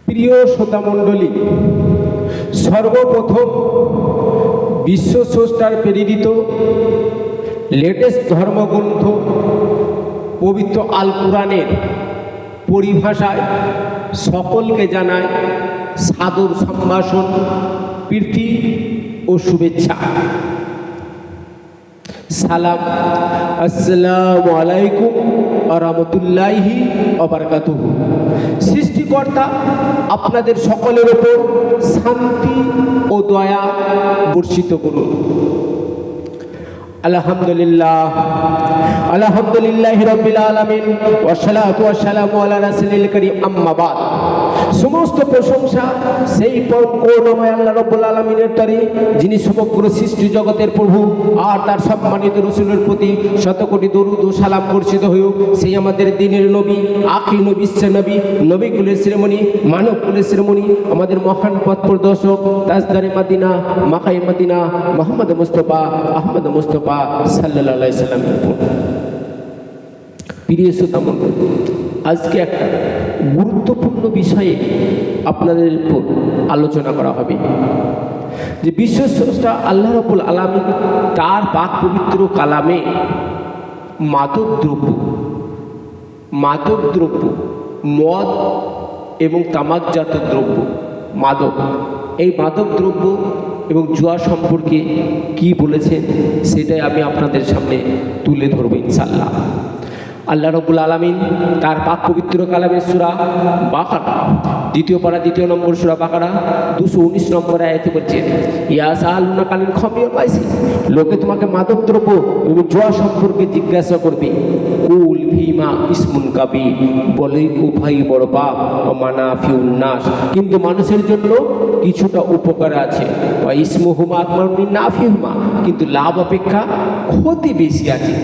প্রিয় শ্রোতামণ্ডলী, সর্বপ্রথম বিশ্ব স্রষ্টার প্রেরিত লেটেস্ট ধর্মগ্রন্থ পবিত্র আল কুরআনের পরিভাষায় সকলকে জানায় সাদর সম্ভাষণ, প্রীতি ও শুভেচ্ছা। সালাম, আসসালামু আলাইকুম ওয়া রাহমাতুল্লাহি ওয়া বারাকাতুহু। সৃষ্টিকর্তা আপনাদের সকলের উপর শান্তি ও দয়া বর্ষিত করুন। আলহামদুলিল্লাহ, আলহামদুলিল্লাহি রাব্বিল আলামিন, ওয়াসসালাতু ওয়াসসালামু আলা রাসূলিল কারীম, আম্মা বাদ। সমস্ত প্রশংসা সেই পরম করুণাময় আল্লাহ রাব্বুল আলামিনের তরে, যিনি সমগ্র সৃষ্টি জগতের প্রভু, আর তার সম্মানিত রাসূলের প্রতি শতকোটি দরুদ ও সালাম বর্ষিত হউক। সেই আমাদের দ্বীনের নবী, আখির নবী, বিশ্ব নবী, নবী কুলের শিরোমণি, মানব কুলের শিরোমণি, আমাদের মহান পথ প্রদর্শক, তাজদারে মদিনা, মাকায়ে মদিনা, মুহাম্মদ মুস্তাফা আহমদ মুস্তাফা সাল্লাল্লাহু আলাইহি সাল্লামের উপর। প্রিয় শ্রোতামণ্ডলী, আজকে একটা গুরুত্বপূর্ণ বিষয়ে আপনাদের উপর আলোচনা করা হবে, যে বিশ্ব স্রষ্টা আল্লাহ রাব্বুল আলামিন তার পাক পবিত্র কালামে মাদকদ্রব্য, মদ এবং তামাকজাত দ্রব্য, মাদক, এই মাদক দ্রব্য এবং জুয়া সম্পর্কে কি বলেছেন সেটাই আমি আপনাদের সামনে তুলে ধরব ইনশাআল্লাহ। আল্লাহ রাব্বুল আলামিন তার পাক পবিত্র কালামে সূরা বাকারা, দ্বিতীয় পারা, দ্বিতীয় নম্বর সূরা বাকারা 219 নম্বর আয়াতে বলছেন, ইয়া সাআলুনাকা আনিল খামরি ওয়াল মাইসির, লোকে তোমাকে মাদক দ্রব্য এবং জুয়া সম্পর্কে জিজ্ঞাসা করবে। কুল ফিমা ইসমুন কাবীর, বলে উভয় বড় পাপ, ও মানাফিউন নাস, কিন্তু মানুষের জন্য কিছুটা উপকার আছে। ওয়া ইসমুহুমা আকবারু মিন নাফিহুমা, কিন্তু লাভ অপেক্ষা ক্ষতি বেশি আছে।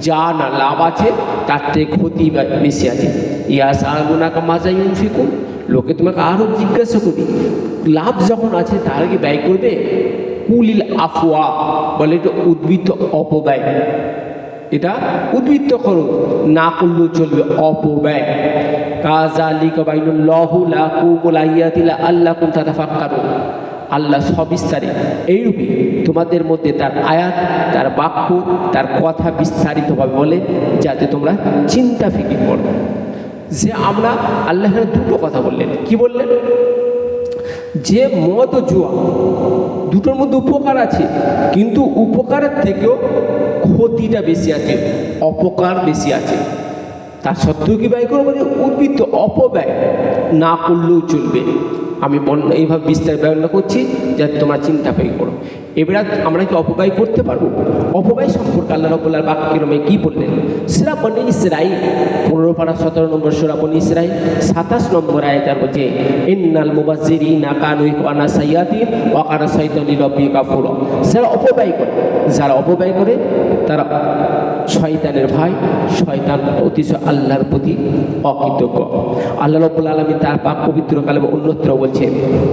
যা না লাভ আছে তার থেকে ক্ষতি বেশি আছে। ইয়া সাআলুনাকা মাযা ইউনফিকুন, লোকে তোমাকে আরও জিজ্ঞাসা করবে লাভ যখন আছে তার আগে ব্যয় করবে। কুলিল আফওয়া, বলে এটা উদ্বৃত্ত অপব্যয়, এটা উদ্বৃত্ত খরচ, না করলেও চলবে অপব্যয়। কাযালিকা বাইনাল্লাহু লাকুম আয়াতি লাআল্লাকুম তাতাফাক্কারুন, আল্লাহ সবিস্তারে এইরূপে তোমাদের মধ্যে তার আয়াত, তার বাক্য, তার কথা বিস্তারিতভাবে বলে, যাতে তোমরা চিন্তা ফিকির করো। যে আমরা আল্লাহ দুটো কথা বললেন, কি বললেন? যে মদ ও জুয়া দুটোর মধ্যে উপকার আছে, কিন্তু উপকারের থেকেও ক্ষতিটা বেশি আছে, অপকার বেশি আছে। তার সত্ত্বেও কি ব্যয় করবো? উদ্বৃত্ত অপব্যয়, না করলেও চলবে। আমি এইভাবে বিস্তারিত বর্ণনা করছি যাতে তোমরা চিন্তা পেয়ে করো। এবারে আমরা কি অপব্যয় করতে পারবো? অপব্যয় সম্পর্কে আল্লাহ রাব্বুল আলামিন বাক্যক্রমে কি বললেন? সূরা বনী ইসরাঈল 15 পারা 17 নম্বর সূরা বনী ইসরাঈল 27 নম্বর আয়াতে বলছে, ইন্নাল মুবাজ্জিরিনা কানু ইখওয়ানা সাইয়াতিন ওয়া কানা শাইতানু লিরাব্বিহি কাফুরা। যারা অপব্যয় করে তারা শয়তানের ভাই, শয়তান অতিশয় আল্লাহর প্রতি অকৃতজ্ঞ। আল্লাহ রাব্বুল আলামিন তার পাক পবিত্র কালামে অন্যত্র বলছেন,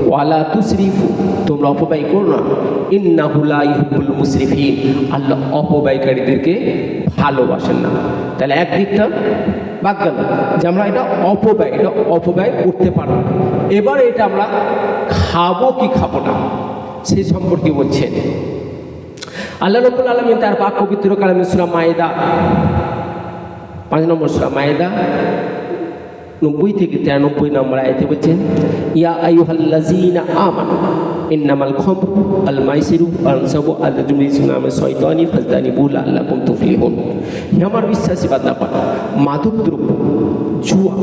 ওয়ালা তুসরিফু, তোমরা অপব্যয় করো না, ইন্নাহু লা ইউহিব্বুল মুসরিফিন, আল্লাহ অপব্যয়কারীদেরকে ভালোবাসেন না। তাহলে একদিকটা বাদ গেল যে আমরা এটা অপব্যয় করতে পারবো। এবার এটা আমরা খাবো কি খাবো না সেই সম্পর্কে বলছেন আল্লাহ রাব্বুল আলামিন তার পাক পবিত্র কালামে সূরা মায়েদা 5 নম্বর সূরা মায়েদা 90 থেকে 93 নম্বর আয়াতে বলছেন, ইয়া আইয়ুহাল্লাযীনা আমানু ইন্নামাল খামরু আল মাইসিরু ওয়াল আনসাবু আযলামু মিনাশ শাইতানি ফাজতানিবু লাআল্লাকুম তুফলিহুন। হে আমার বিশ্বাসী বান্দাগণ, মাদকদ্রব্য, জুয়া,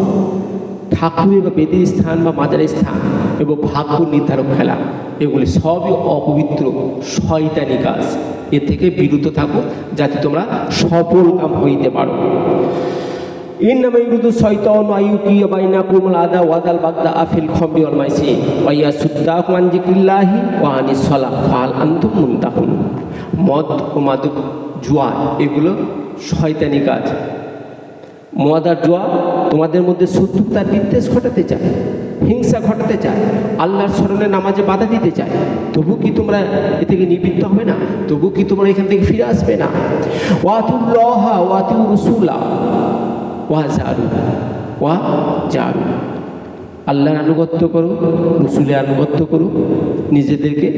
ঠাকুরের বা বেদের স্থান বা মাজারের স্থান এবং ভাগ্য নির্ধারক খেলা, এগুলি সবই অপবিত্র শয়তানি কাজ। এ থেকে বিরত থাকো যাতে তোমরা সফল কাম হইতে পারো। ইন্নামা ইউরিদু শাইতানু আইয়ুকিয়া বাইনাকুমুল আদাওয়াতাল বাগদাআ ফিল খামরি ওয়াল মাইসির ওয়া ইয়াসুদ্দাকুম আন যিকরিল্লাহি ওয়া আনিস সালাহ ফাহাল আনতুম মুনতাহুন। মদ ও মাদক, জুয়া এগুলো শয়তানি কাজ। মদ আর জুয়া তোমাদের মধ্যে শত্রুতার বিদ্বেষ ঘটাতে চায়, হিংসা ঘটাতে চায়, আল্লাহর স্মরণে নামাজে বাধা দিতে চায়। তবু কি তোমরা এ থেকে নিবৃত্ত হবে না? তবু কি তোমরা এখান থেকে ফিরে আসবে না? ওয়াতুল্লাহা ওয়াতিউ রাসূলা ওয়া জারু। আল্লাহর আনুগত্য করো, রসুলের আনুগত্য করো, নিজেদেরকে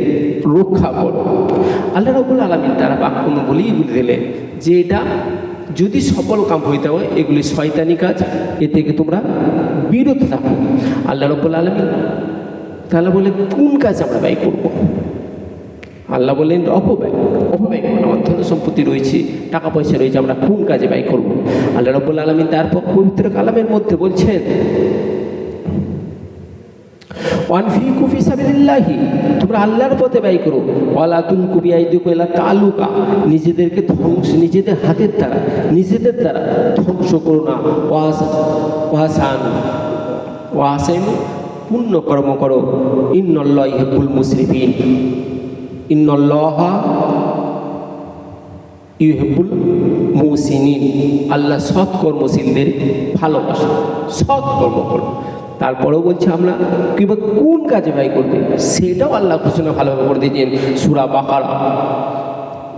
রক্ষা করো। আল্লাহ রাব্বুল আলামিন তারা বাক্য বলেই বলে দিলেন যে এটা যদি সফল কাম হইতে হয় এগুলি শয়তানি কাজ, এ থেকে তোমরা বিরত থাকো। আল্লাহ রাব্বুল আলামিন তাহলে বলে কোন কাজ আমরা ব্যয় করবো? আল্লাহ বললেন অপব্যয় করবো। আমার ধন সম্পত্তি রয়েছে, টাকা পয়সা রয়েছে, আমরা কোন কাজে ব্যয় করবো? আল্লাহ রাব্বুল আলামিন তারপর পবিত্র কালামের মধ্যে বলছেন ওয়ানফিকু ফি সাবিলিল্লাহি, তোমরা আল্লাহর পথে ব্যয় করো। ওয়ালা তুলকু বিআইদিকুম ইলা তালুকা, নিজেদেরকে ধ্বংস, নিজেদের হাতের দ্বারা নিজেদের দ্বারা ধ্বংস করো না। ওয়াহসানু, পুণ্য কর্ম করো। ইন্নাল্লাহা ইউহিব্বুল মুসরিফিন, ইন্নাল্লাহা ইউহিব্বুল মুহসিনিন, আল্লাহ সৎ কর্মশীলদের ভালোবাসে, সৎ কর্ম করো। তারপরেও বলছে আমরা কিংবা কোন কাজে ব্যয় করবে সেটাও আল্লাহ ঘোষণা ভালোভাবে করে দিয়েছেন। সূরা বাকারা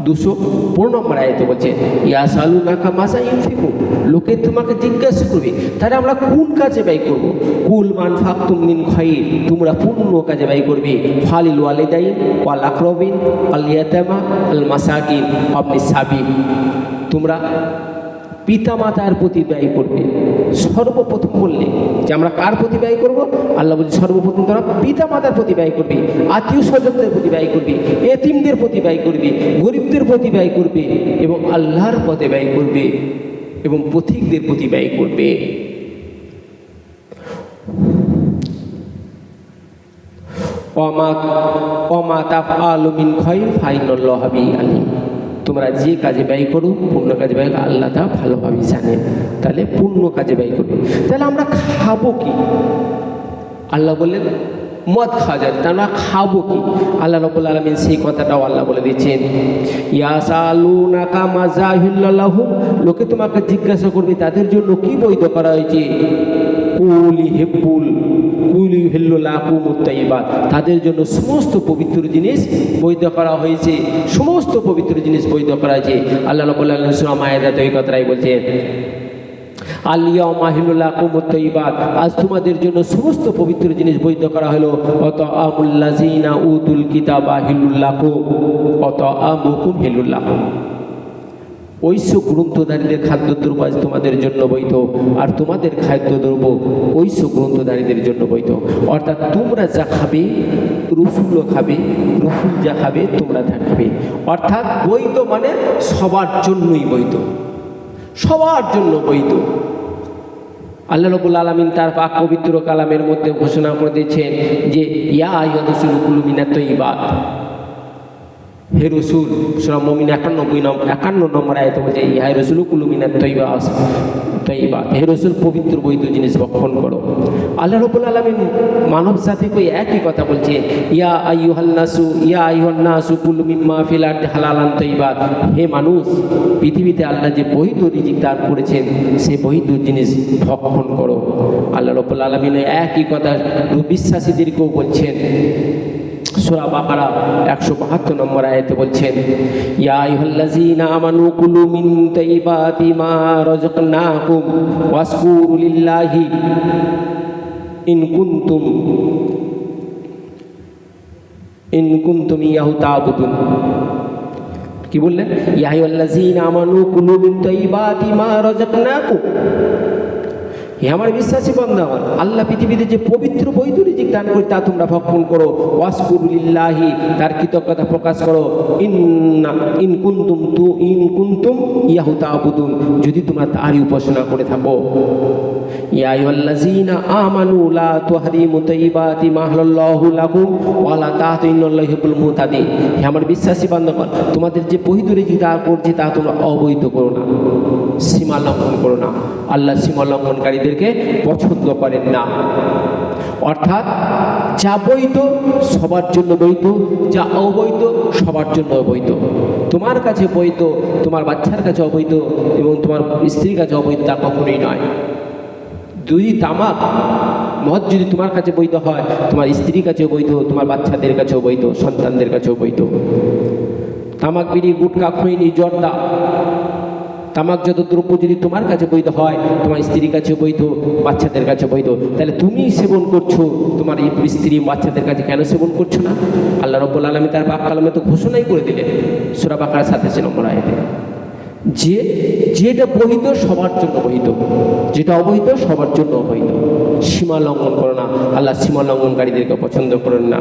215 নম্বর আয়াতে বলছে ইয়াসালুনাকা মাযা ইউনফিকুন, লোকে তোমাকে জিজ্ঞাসা করবে তাহলে আমরা কোন কাজে ব্যয় করব। কুল মান ফাকতুম মিন খায়র, তোমরা পূর্ণ কাজে ব্যয় করবে। ফালিল ওয়ালিদাইন ওয়াল আকরাবিন আল ইয়াতামা আল মাসাকিন আবনিস সাবিল, তোমরা পিতা মাতার প্রতি ব্যয় করবে। সর্বপ্রথম বললে যে আমরা কার প্রতি ব্যয় করব? আল্লাহ বলছে সর্বপ্রথম তোমরা পিতা মাতার প্রতি ব্যয় করবে, আত্মীয় স্বজনদের প্রতি ব্যয় করবে, এতিমদের প্রতি ব্যয় করবে, গরিবদের প্রতি ব্যয় করবে এবং আল্লাহর পথে ব্যয় করবে এবং পথিকদের প্রতি ব্যয় করবে। ওমা তাফআলু মিন খায়র ফাইনাল্লাহা বিহি আলিম, তোমরা যে কাজে ব্যয় করো পূর্ণ কাজে ব্যয় করো, আল্লাহ তা ভালোভাবেই জানেন। তাহলে পূর্ণ কাজে ব্যয় করবে। তাহলে আমরা খাবো কি? আল্লাহ বললেন মদ খাওয়া যায়, তা আমরা খাবো কি? আল্লাহ রাব্বুল আলামিন সেই কথাটাও আল্লাহ বলে দিচ্ছেন ইয়াসালুনাকা মাযা উহিল্লা লাহুম, লোকে তোমাকে জিজ্ঞাসা করবে তাদের জন্য কি বৈধ করা হয়েছে। কুলি হিল্লু লাকুমুত তাইয়্যিবাত, তাদের জন্য সমস্ত পবিত্র জিনিস বৈধ করা হয়েছে, সমস্ত পবিত্র জিনিস বৈধ করা হয়েছে। আল্লাহ রাব্বুল আলামিন সূরা মায়েদাতে এই কথাটাই বলছেন আল-ইয়াওমা হিল্লু লাকুমুত তাইয়্যিবাত, আজ তোমাদের জন্য সমস্ত পবিত্র জিনিস বৈধ করা হলো। ওয়াতাআমুল লাযিনা উতুল কিতাবা হিল্লুল লাকুম ওয়াতাআমুকুম হিল্লুল লাকুম, ঐশ্য গ্রন্থধারীদের খাদ্যদ্রব্য আজ তোমাদের জন্য বৈধ, আর তোমাদের খাদ্যদ্রব্য ঐশ্য গ্রন্থধারীদের জন্য বৈধ। অর্থাৎ তোমরা যা খাবে রসুলও খাবে, রসুল যা খাবে তোমরা তা খাবে। অর্থাৎ বৈধ মানে সবার জন্যই বৈধ, সবার জন্য বৈধ। আল্লাহ রাব্বুল আলামিন তার পাক পবিত্র কালামের মধ্যে ঘোষণা করে দিয়েছেন যে ইয়া আইয়ুহার রাসূলু কুলু মিনাত তাইয়্যিবাত, হে রসুল, সূরা মুমিন 51 নম্বর আয়াতে বলছে ইয়া রাসূলু কুলু মিনাত তাইয়্যিবাত, হে রসুল পবিত্র বৈধ জিনিস ভক্ষণ করো। আল্লাহ রাব্বুল আলামিন মানব জাতিকে একই কথা বলছে ইয়া আইয়ুহান নাসু কুলু মিম্মা ফিল আরদি হালালান তাইয়্যিবাত, হে মানুষ, পৃথিবীতে আল্লাহ যে বৈধ রিজিক দান করেছেন সেই বৈধ জিনিস ভক্ষণ করো। আল্লাহ রাব্বুল আলামিন একই কথা বিশ্বাসীদেরকেও বলছেন। সূরা বাকারা 172 নম্বর আয়াতে বলছেন ইয়া আইয়ুহাল্লাযীনা আমানু কুলু মিন তাইয়্যিবাতি মা রাযাকনাকুম ওয়াশকুরু লিল্লাহি ইন কুনতুম ইয়াহু তা'বুদুন। কি বললেন? ইয়া আইয়ুহাল্লাযীনা আমানু কুলু মিন তাইয়্যিবাতি মা রাযাকনাকুম, হে আমার বিশ্বাসী বান্দা, আল্লাহ পৃথিবীতে যে পবিত্র বৈধ রিজিক দান করে তা তোমরা ভক্ষণ করো। ওয়াশকুরু লিল্লাহি, তার কৃতজ্ঞতা প্রকাশ করো। ইন কুনতুম ইয়াহু তা'বুদুন, যদি তোমরা তারই উপাসনা করে থাকো। ইয়া আইয়ুহাল্লাযীনা আমানু লা তুহরিমু তাইয়্যিবাতি মা হালাল্লাহু লাকুম ওয়া লা তা'তু ইন্নাল্লাহা ইউহিব্বুল মুতাদিন, হে আমার বিশ্বাসী বান্দাগণ, তোমাদের যে বৈধ রিজিক দান করছে তা তোমরা অবৈধ করো না, সীমা লঙ্ঘন করো না। আল্লাহ সীমা লঙ্ঘনকারীদেরকে পছন্দ করেন না। অর্থাৎ যা বৈধ সবার জন্য বৈধ, যা অবৈধ সবার জন্য অবৈধ। তোমার কাছে বৈধ তোমার বাচ্চার কাছে অবৈধ এবং তোমার স্ত্রীর কাছে অবৈধ তা কখনোই নয়। যদি তামাক মদ যদি তোমার কাছে বৈধ হয়, তোমার স্ত্রীর কাছেও বৈধ, তোমার বাচ্চাদের কাছেও বৈধ, সন্তানদের কাছেও বৈধ। তামাক, বিড়ি, গুটখা, খৈনি, জর্দা, তামাকজাত দ্রব্য যদি তোমার কাছে বৈধ হয়, তোমার স্ত্রীর কাছে বৈধ, বাচ্চাদের কাছে বৈধ, তাহলে তুমি সেবন করছো, তোমার এই স্ত্রী বাচ্চাদের কাছে কেন সেবন করছো না? আল্লাহ রাব্বুল আলামিন তার পাক কালামে তো ঘোষণাই করে দিলেন সূরা বাকারা 87 নম্বর আয়াতে, যে যেটা বৈধ সবার জন্য বৈধ, যেটা অবৈধ সবার জন্য অবৈধ। সীমা লঙ্ঘন করো না, আল্লাহ সীমা লঙ্ঘনকারীদেরকে পছন্দ করেন না।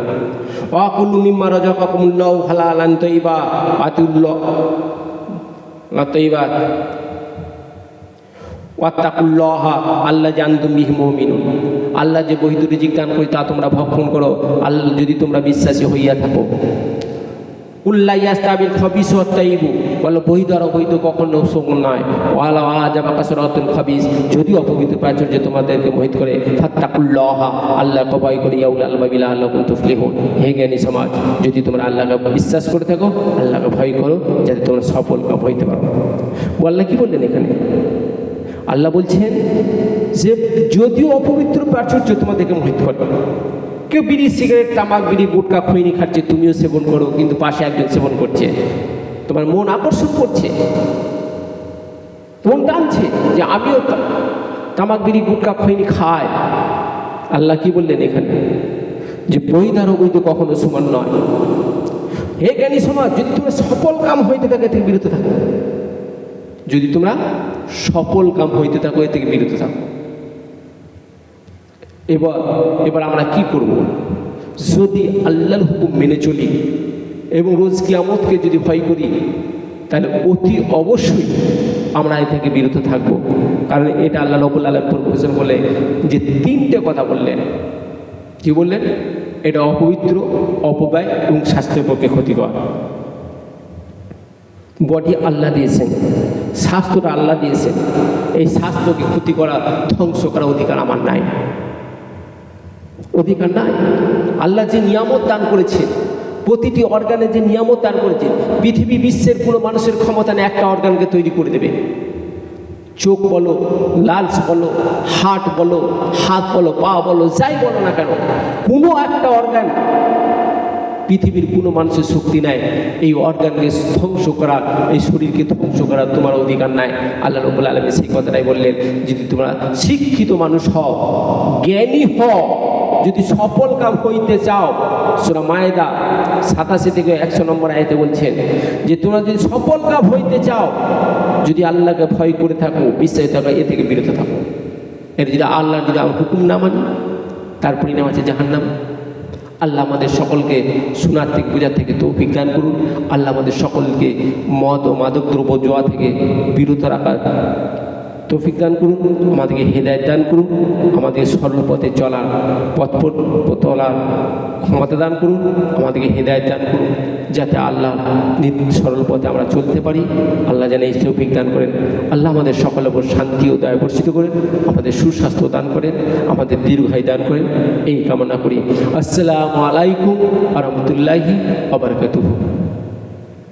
ওয়াকুলু মিম্মা রাযাকাকুমুল্লাহু হালালান তাইয়্যিবা আতিউল্লাহ তাইয়্যিবাত ওয়াত্তাকুল্লাহা আল্লাযী আনতুম বিহি মুমিনুন। আল্লাহ যে বৈধ রিজিক দান করে তা তোমরা ভক্ষণ করো, আল্লাহ যদি তোমরা বিশ্বাসী হইয়া থাকো। কুল্লা ইয়াস্তাবিল খাবিস ওয়াত তাইয়্যিবু, বলো বৈধ আর অবৈধ কখনো সমান নয়। ওয়ালা আজাবা কাসরাতুল খাবিস, যদি অপবিত্র প্রাচুর্য তোমাদেরকে মোহিত করে, ফাত্তাকুল্লাহা আল্লাহকে ভয় করে, ইয়া উলিল আলবাব লাআল্লাকুম তুফলিহুন। হে জ্ঞানী সমাজ, যদি তোমরা আল্লাহকে বিশ্বাস করে থাকো, আল্লাহকে ভয় করো, যাতে তোমরা সফল কাম হইতে পারো। আল্লাহ কি বললেন এখানে? আল্লাহ বলছেন যে যদিও অপবিত্র প্রাচুর্য তোমাদেরকে মোহিত করে, কেউ বিড়ি সিগারেট তামাক বিড়ি গুটকা খৈনি খাচ্ছে, তুমিও সেবন করো, কিন্তু পাশে একজন সেবন করছে, তোমার মন আকর্ষণ করছে, মন টানছে যে আমিও তামাক বিড়ি গুটকা খৈনি খাই। আল্লাহ কি বললেন এখানে? যে বৈধ আর অবৈধ কখনো সমান নয়। হে জ্ঞানী সমাজ, যদি তোমরা সফল কাম হইতে থাকে থেকে বিরত থাকো, যদি তোমরা সফল কাম হইতে থাকো এ থেকে বিরত থাকো। এবার আমরা কি করব? যদি আল্লাহর হুকুম মেনে চলি এবং রোজ কিয়ামতকে যদি ভয় করি, তাহলে অতি অবশ্যই আমরা এ থেকে বিরত থাকব। কারণ এটা আল্লাহ রাব্বুল আলামিন বলে যে তিনটে কথা বললেন। কি বললেন? এটা অপবিত্র, অপব্যয় এবং স্বাস্থ্যের পক্ষে ক্ষতিকর। বডি আল্লাহ দিয়েছেন, স্বাস্থ্যটা আল্লাহ দিয়েছেন, এই স্বাস্থ্যকে ক্ষতি করা, ধ্বংস করার অধিকার আমার নাই, অধিকার নাই। আল্লাহ যে নিয়ামত দান করেছেন, প্রতিটি অর্গানে যে নিয়ামত দান করেছেন, পৃথিবী বিশ্বের কোনো মানুষের ক্ষমতা নেই একটা অর্গানকে তৈরি করে দেবে। চোখ বলো, লালস বলো, হার্ট বলো, হাত বলো, পা বলো, যাই বলো না কেন, কোনো একটা অর্গান পৃথিবীর কোনো মানুষের শক্তি নাই এই অর্গানকে ধ্বংস করার, এই শরীরকে ধ্বংস করার তোমার অধিকার নাই। আল্লাহ রাব্বুল আলামিন সেই কথাটাই বললেন, যদি তোমরা শিক্ষিত মানুষ হও, জ্ঞানী হও, যদি সফল কাম হইতে চাও, সূরা মায়েদা 87 থেকে 100 নম্বর আয়াতে বলছেন যে তোমরা যদি সফল কাম হইতে চাও, যদি আল্লাহকে ভয় করে থাকো, বিশ্বাসী থাকো, এ থেকে বিরত থাকো। এর যদি আল্লাহর যদি হুকুম না মানি, তার পরিণাম আছে জাহান্নাম। আল্লাহ আমাদের সকলকে শোনার থেকে বোঝার থেকে তৌফিক দান করুন। আল্লাহ আমাদের সকলকে মদ ও মাদক দ্রব্য জোয়া থেকে বিরত রাখার তৌফিক দান করুন, আমাদেরকে হেদায়েত দান করুন, আমাদের সরল পথে চলার চলার ক্ষমতা দান করুন, আমাদেরকে হেদায়েত দান করুন, যাতে আল্লাহ সরল পথে আমরা চলতে পারি। আল্লাহ যেন এই তৌফিক দান করেন। আল্লাহ আমাদের সকলের উপর শান্তি ও দয়া বর্ষিত করেন, আমাদের সুস্বাস্থ্য দান করেন, আমাদের দীর্ঘায়ু দান করেন, এই কামনা করি। আসসালামু আলাইকুম ওয়া রাহমাতুল্লাহি ওয়া বারাকাতুহু।